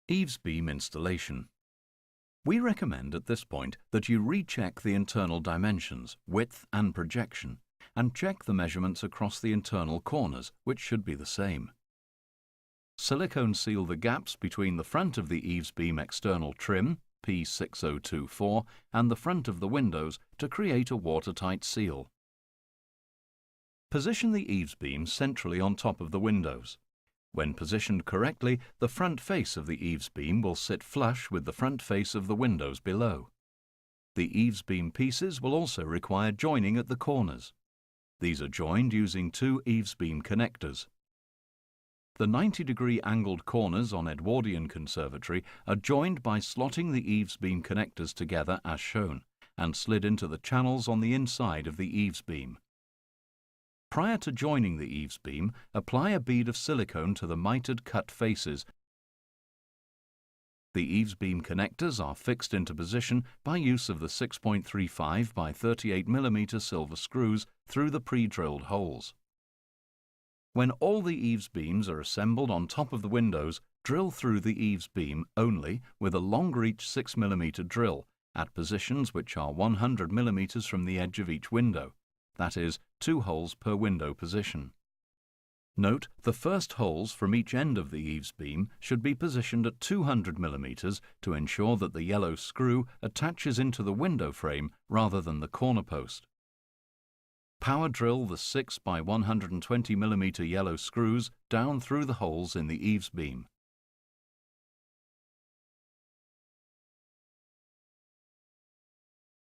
Eaves beam installation. We recommend at this point that you recheck the internal dimensions, width and projection, and check the measurements across the internal corners, which should be the same. Silicone seal the gaps between the front of the eaves beam external trim, P6024, and the front of the windows to create a watertight seal. Position the eaves beam centrally on top of the windows. When positioned correctly, the front face of the eaves beam will sit flush with the front face of the windows below. The eaves beam pieces will also require joining at the corners. These are joined using two eaves beam connectors. The 90-degree angled corners on Edwardian Conservatory are joined by slotting the eaves beam connectors together as shown, and slid into the channels on the inside of the eaves beam. Prior to joining the eaves beam, apply a bead of silicone to the mitered cut faces. The eaves beam connectors are fixed into position by use of the 6.35 by 38 mm silver screws through the pre-drilled holes. When all the eaves beams are assembled on top of the windows, drill through the eaves beam only with a long reach 6 mm drill at positions which are 100 mm from the edge of each window. That is, 2 holes per window position. Note, the first holes from each end of the eaves beam should be positioned at 200 mm to ensure that the yellow screw attaches into the window frame rather than the corner post. Power drill the 6 by 120 mm yellow screws down through the holes in the eaves beam.